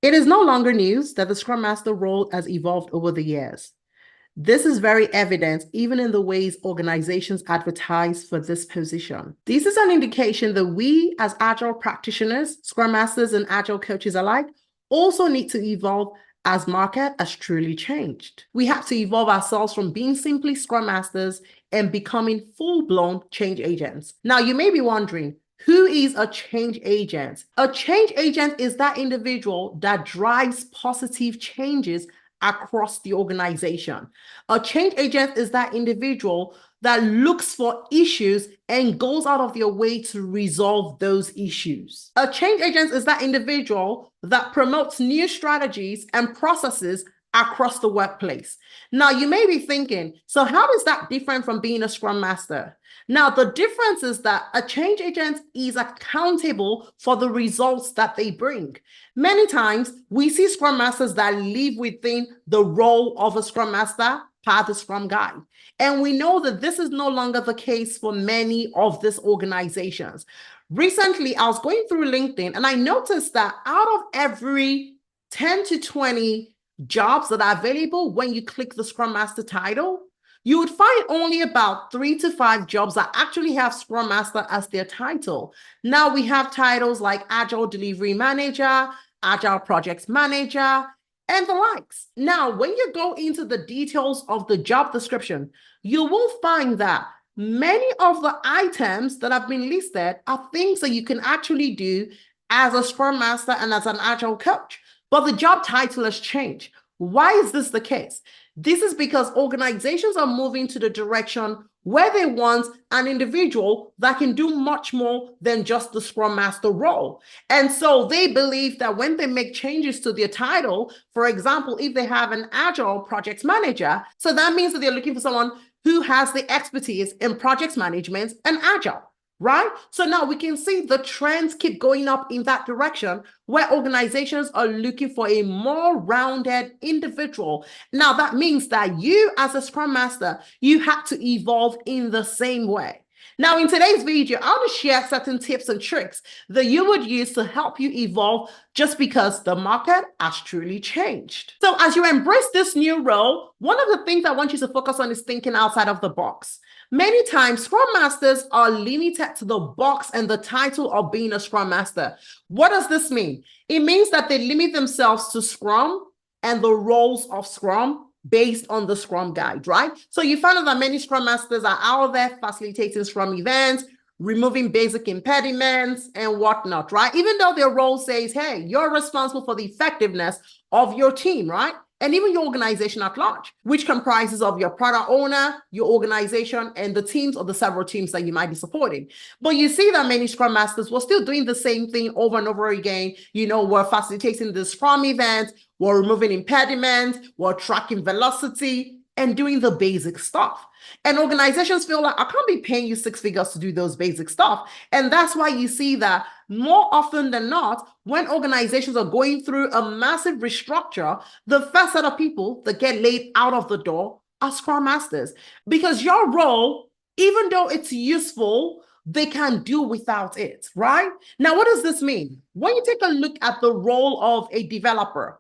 It is no longer news that the Scrum Master role has evolved over the years. This is very evident even in the ways organizations advertise for this position. This is an indication that we, as Agile practitioners, Scrum Masters, and Agile coaches alike, also need to evolve as market has truly changed. We have to evolve ourselves from being simply Scrum Masters and becoming full-blown change agents. Now, you may be wondering, who is a change agent? A change agent is that individual that drives positive changes across the organization. A change agent is that individual that looks for issues and goes out of their way to resolve those issues. A change agent is that individual that promotes new strategies and processes across the workplace. Now, you may be thinking, so how is that different from being a Scrum Master? Now, the difference is that a change agent is accountable for the results that they bring. Many times, we see Scrum Masters that live within the role of a Scrum Master per the Scrum Guide. And we know that this is no longer the case for many of these organizations. Recently, I was going through LinkedIn and I noticed that out of every 10 to 20 jobs that are available when you click the Scrum Master title, you would find only about 3 to 5 jobs that actually have Scrum Master as their title. Now we have titles like Agile Delivery Manager, Agile Projects Manager, and the likes. Now, when you go into the details of the job description, you will find that many of the items that have been listed are things that you can actually do as a Scrum Master and as an Agile coach. But the job title has changed. Why is this the case? This is because organizations are moving to the direction where they want an individual that can do much more than just the Scrum Master role. And so they believe that when they make changes to their title, for example, if they have an Agile Projects Manager, so that means that they're looking for someone who has the expertise in project management and Agile. Right? So now we can see the trends keep going up in that direction where organizations are looking for a more rounded individual. Now that means that you as a Scrum Master, you have to evolve in the same way. Now in today's video, I want to share certain tips and tricks that you would use to help you evolve just because the market has truly changed. So as you embrace this new role, one of the things I want you to focus on is thinking outside of the box. Many times, Scrum Masters are limited to the box and the title of being a Scrum Master. What does this mean? It means that they limit themselves to Scrum and the roles of Scrum based on the Scrum Guide, right? So you find out that many Scrum Masters are out there facilitating Scrum events, removing basic impediments and whatnot, right? Even though their role says, hey, you're responsible for the effectiveness of your team, right? And even your organization at large, which comprises of your product owner, your organization, and the teams or the several teams that you might be supporting. But you see that many Scrum Masters were still doing the same thing over and over again. We're facilitating the Scrum event, we're removing impediments, we're tracking velocity, and doing the basic stuff. And organizations feel like, I can't be paying you 6 figures to do those basic stuff. And that's why you see that more often than not, when organizations are going through a massive restructure, the first set of people that get laid out of the door are Scrum Masters. Because your role, even though it's useful, they can do without it, right? Now, what does this mean? When you take a look at the role of a developer,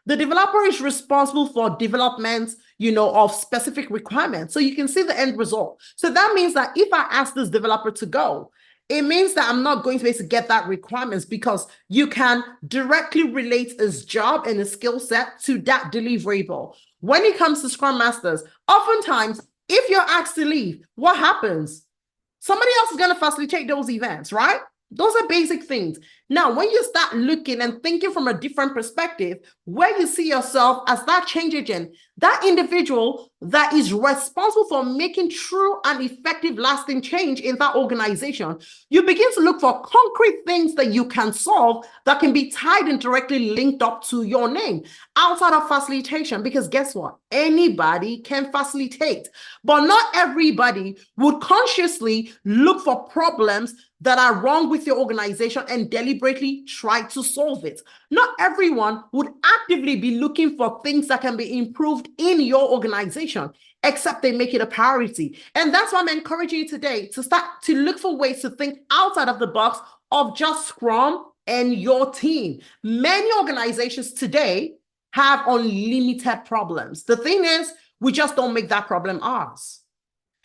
the developer is responsible for development, of specific requirements. So you can see the end result. So that means that if I ask this developer to go, it means that I'm not going to be able to get that requirements because you can directly relate his job and his skill set to that deliverable. When it comes to Scrum Masters, oftentimes, if you're asked to leave, what happens? Somebody else is going to facilitate those events, right? Those are basic things. Now, when you start looking and thinking from a different perspective, where you see yourself as that change agent, that individual that is responsible for making true and effective lasting change in that organization, you begin to look for concrete things that you can solve that can be tied and directly linked up to your name outside of facilitation. Because guess what? Anybody can facilitate, but not everybody would consciously look for problems that are wrong with your organization and deliberately try to solve it. Not everyone would actively be looking for things that can be improved in your organization, except they make it a priority. And that's why I'm encouraging you today to start to look for ways to think outside of the box of just Scrum and your team. Many organizations today have unlimited problems. The thing is, we just don't make that problem ours.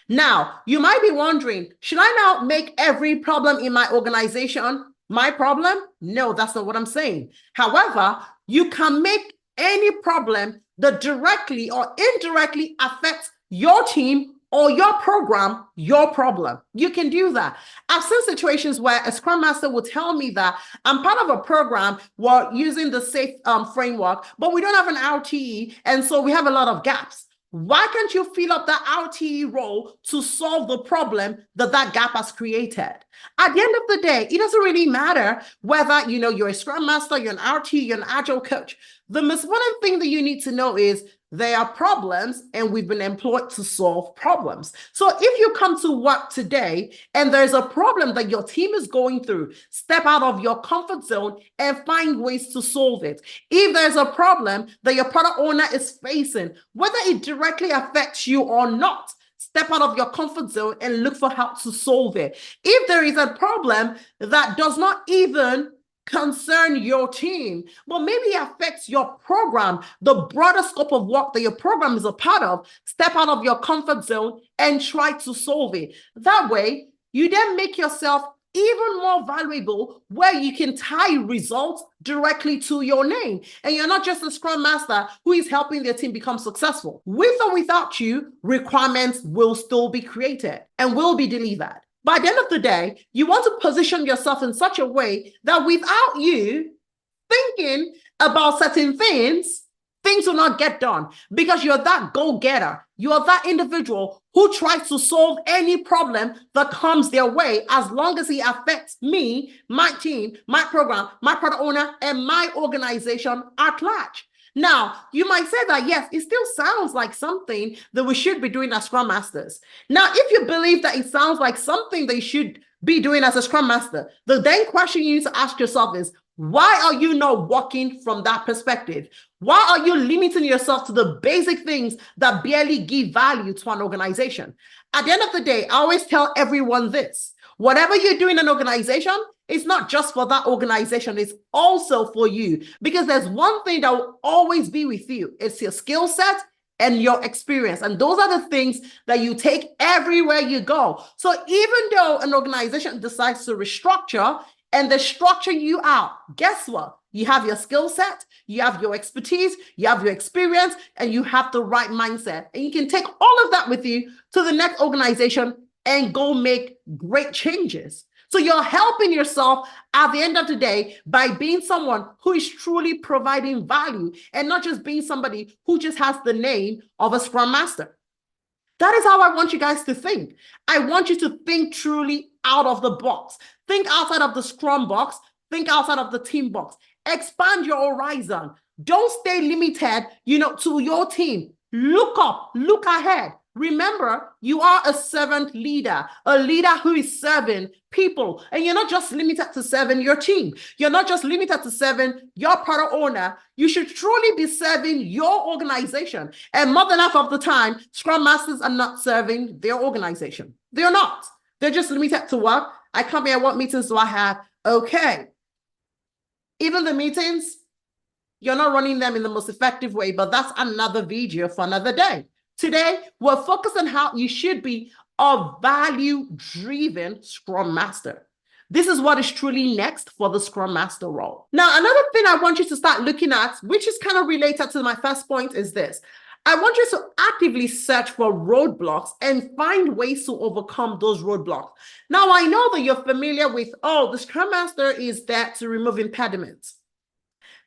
Now, you might be wondering, should I now make every problem in my organization my problem? No, that's not what I'm saying. However, you can make any problem that directly or indirectly affects your team or your program, your problem. You can do that. I've seen situations where a Scrum Master will tell me that I'm part of a program, we're using the SAFe framework, but we don't have an RTE, and so we have a lot of gaps. Why can't you fill up that RTE role to solve the problem that gap has created? At the end of the day, it doesn't really matter whether you're a Scrum Master, you're an RTE, you're an Agile coach. The most important thing that you need to know is there are problems and we've been employed to solve problems. So if you come to work today and there's a problem that your team is going through, step out of your comfort zone and find ways to solve it. If there's a problem that your product owner is facing, whether it directly affects you or not, step out of your comfort zone and look for how to solve it. If there is a problem that does not even concern your team, but maybe it affects your program, the broader scope of work that your program is a part of, step out of your comfort zone and try to solve it. That way, you then make yourself even more valuable, where you can tie results directly to your name. And you're not just a Scrum Master who is helping their team become successful. With or without you, requirements will still be created and will be delivered. By the end of the day, you want to position yourself in such a way that without you thinking about certain things will not get done, because you're that go-getter. You're that individual who tries to solve any problem that comes their way, as long as it affects me, my team, my program, my product owner, and my organization at large. Now, you might say that, yes, it still sounds like something that we should be doing as Scrum Masters. Now, if you believe that it sounds like something that you should be doing as a Scrum Master, the then question you need to ask yourself is, why are you not working from that perspective? Why are you limiting yourself to the basic things that barely give value to an organization? At the end of the day, I always tell everyone this: whatever you do in an organization, it's not just for that organization, it's also for you. Because there's one thing that will always be with you. It's your skill set and your experience. And those are the things that you take everywhere you go. So even though an organization decides to restructure and they structure you out, guess what? You have your skill set, you have your expertise, you have your experience, and you have the right mindset. And you can take all of that with you to the next organization and go make great changes. So you're helping yourself at the end of the day by being someone who is truly providing value, and not just being somebody who just has the name of a Scrum Master. That is how I want you guys to think. I want you to think truly out of the box. Think outside of the Scrum box. Think outside of the team box. Expand your horizon. Don't stay limited, to your team. Look up, look ahead. Remember, you are a servant leader, a leader who is serving people. And you're not just limited to serving your team. You're not just limited to serving your product owner. You should truly be serving your organization. And more than half of the time, Scrum Masters are not serving their organization. They're not. They're just limited to work. I come here, what meetings do I have? Okay. Even the meetings, you're not running them in the most effective way, but that's another video for another day. Today, we're focused on how you should be a value-driven Scrum Master. This is what is truly next for the Scrum Master role. Now, another thing I want you to start looking at, which is kind of related to my first point, is this. I want you to actively search for roadblocks and find ways to overcome those roadblocks. Now, I know that you're familiar with, the Scrum Master is there to remove impediments.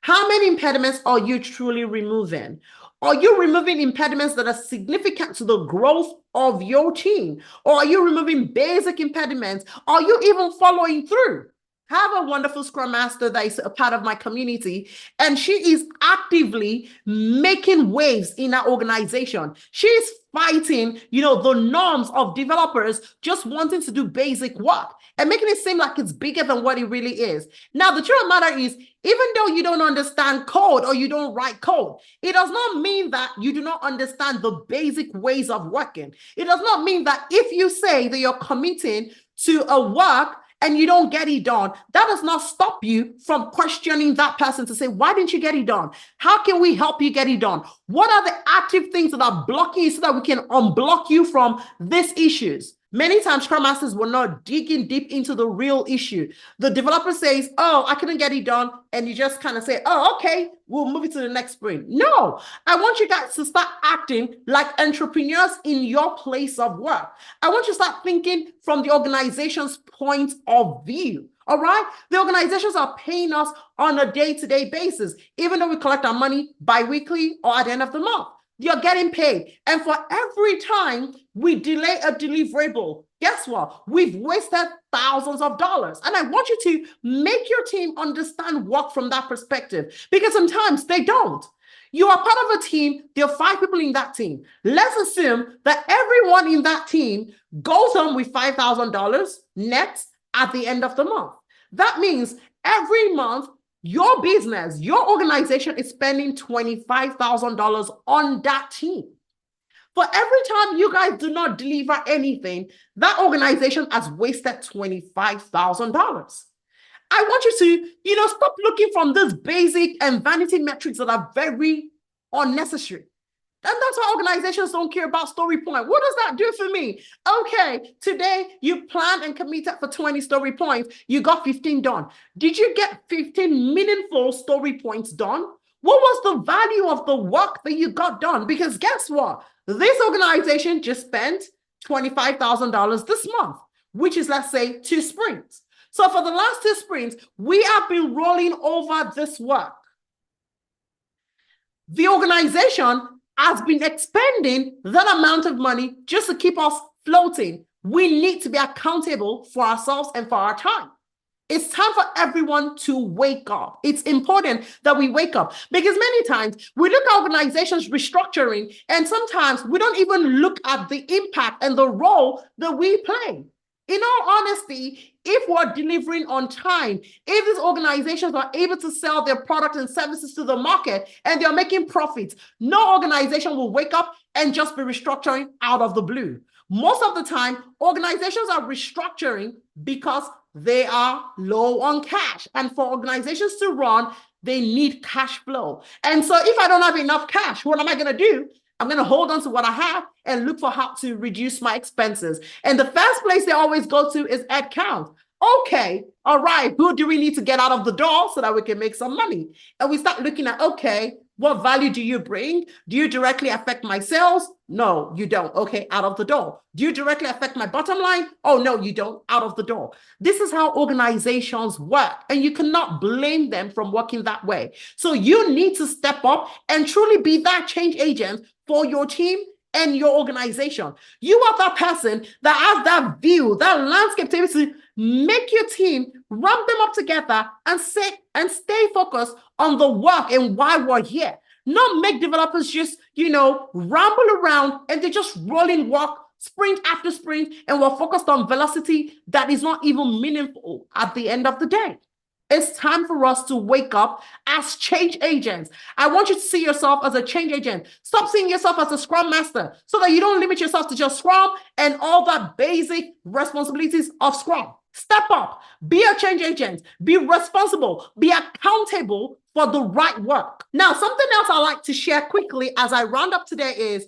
How many impediments are you truly removing? Are you removing impediments that are significant to the growth of your team? Or are you removing basic impediments? Are you even following through? I have a wonderful Scrum Master that is a part of my community, and she is actively making waves in our organization. She is fighting, the norms of developers just wanting to do basic work and making it seem like it's bigger than what it really is. Now, the truth of the matter is, even though you don't understand code or you don't write code, it does not mean that you do not understand the basic ways of working. It does not mean that if you say that you're committing to a work and you don't get it done, that does not stop you from questioning that person to say, why didn't you get it done? How can we help you get it done? What are the active things that are blocking you so that we can unblock you from these issues? Many times, Scrum Masters will not dig in deep into the real issue. The developer says, oh, I couldn't get it done. And you just kind of say, oh, okay, we'll move it to the next sprint. No, I want you guys to start acting like entrepreneurs in your place of work. I want you to start thinking from the organization's point of view. All right? The organizations are paying us on a day-to-day basis, even though we collect our money bi-weekly or at the end of the month. You're getting paid. And for every time we delay a deliverable, guess what? We've wasted thousands of dollars. And I want you to make your team understand work from that perspective, because sometimes they don't. You are part of a team. There are 5 people in that team. Let's assume that everyone in that team goes home with $5,000 net at the end of the month. That means every month, your business, your organization is spending $25,000 on that team. For every time you guys do not deliver anything, that organization has wasted $25,000. I want you to, stop looking from this basic and vanity metrics that are very unnecessary. And that's why organizations don't care about story point. What does that do for me? Okay, today you planned and committed for 20 story points. You got 15 done. Did you get 15 meaningful story points done? What was the value of the work that you got done? Because guess what? This organization just spent $25,000 this month, which is, let's say, 2 sprints. So for the last 2 sprints, we have been rolling over this work. The organization has been expending that amount of money just to keep us floating. We need to be accountable for ourselves and for our time. It's time for everyone to wake up. It's important that we wake up, because many times we look at organizations restructuring, and sometimes we don't even look at the impact and the role that we play. In all honesty, if we're delivering on time, if these organizations are able to sell their products and services to the market and they're making profits, no organization will wake up and just be restructuring out of the blue. Most of the time, organizations are restructuring because they are low on cash. And for organizations to run, they need cash flow. And so if I don't have enough cash, what am I going to do? I'm going to hold on to what I have and look for how to reduce my expenses. And the first place they always go to is head count. Okay, all right, who do we need to get out of the door so that we can make some money? And we start looking at, okay, what value do you bring? Do you directly affect my sales? No, you don't. Okay, out of the door. Do you directly affect my bottom line? Oh, no, you don't. Out of the door. This is how organizations work, and you cannot blame them from working that way. So you need to step up and truly be that change agent for your team and your organization. You are that person that has that view, that landscape to make your team, ramp them up together and stay focused on the work and why we're here. Not make developers just, ramble around and they're just rolling work sprint after sprint, and we're focused on velocity that is not even meaningful at the end of the day. It's time for us to wake up as change agents. I want you to see yourself as a change agent. Stop seeing yourself as a Scrum Master so that you don't limit yourself to just Scrum and all the basic responsibilities of Scrum. Step up, be a change agent, be responsible, be accountable for the right work. Now, something else I like to share quickly as I round up today is,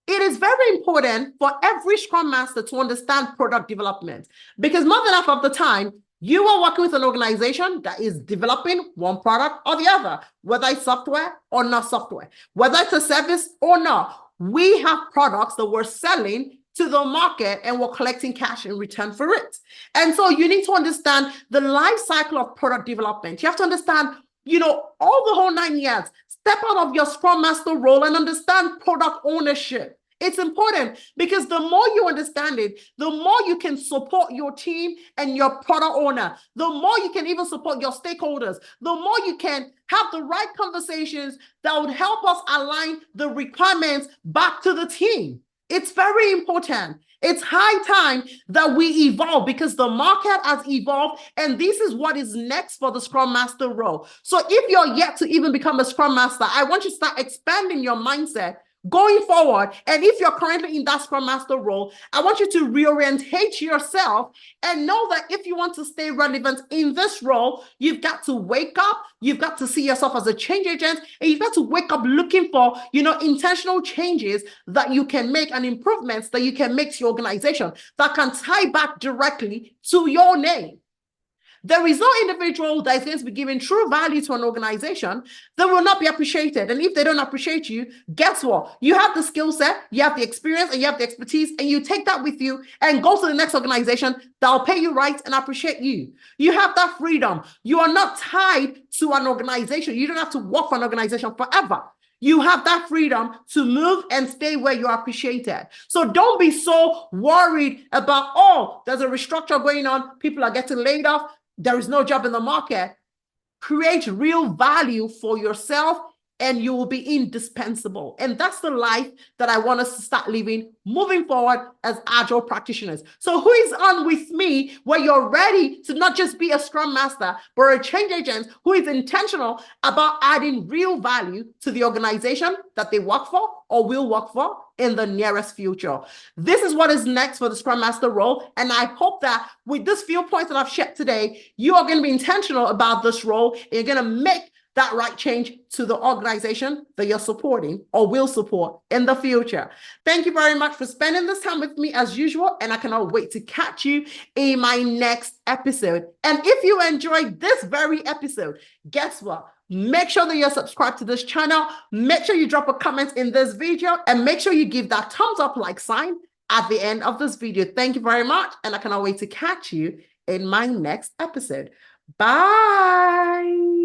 it is very important for every Scrum Master to understand product development, because more than half of the time, you are working with an organization that is developing one product or the other, whether it's software or not software, whether it's a service or not. We have products that we're selling to the market and we're collecting cash in return for it. And so you need to understand the life cycle of product development. You have to understand, all the whole 9 years. Step out of your Scrum Master role and understand product ownership. It's important because the more you understand it, the more you can support your team and your product owner, the more you can even support your stakeholders, the more you can have the right conversations that would help us align the requirements back to the team. It's very important. It's high time that we evolve because the market has evolved, and this is what is next for the Scrum Master role. So if you're yet to even become a Scrum Master, I want you to start expanding your mindset Going forward, and if you're currently in that Scrum Master role, I want you to reorientate yourself and know that if you want to stay relevant in this role, you've got to wake up, you've got to see yourself as a change agent, and you've got to wake up looking for, intentional changes that you can make and improvements that you can make to your organization that can tie back directly to your name. There is no individual that is going to be giving true value to an organization that will not be appreciated. And if they don't appreciate you, guess what? You have the skill set, you have the experience, and you have the expertise, and you take that with you and go to the next organization that'll pay you right and appreciate you. You have that freedom. You are not tied to an organization. You don't have to work for an organization forever. You have that freedom to move and stay where you are appreciated. So don't be so worried about, oh, there's a restructure going on, people are getting laid off, there is no job in the market. Create real value for yourself and you will be indispensable. And that's the life that I want us to start living moving forward as agile practitioners. So who is on with me where you're ready to not just be a Scrum Master, but a change agent who is intentional about adding real value to the organization that they work for or will work for in the nearest future? This is what is next for the Scrum Master role. And I hope that with this few points that I've shared today, you are going to be intentional about this role. And you're going to make that right change to the organization that you're supporting or will support in the future. Thank you very much for spending this time with me as usual, and I cannot wait to catch you in my next episode. And if you enjoyed this very episode, guess what? Make sure that you're subscribed to this channel. Make sure you drop a comment in this video and make sure you give that thumbs up like sign at the end of this video. Thank you very much, and I cannot wait to catch you in my next episode. Bye.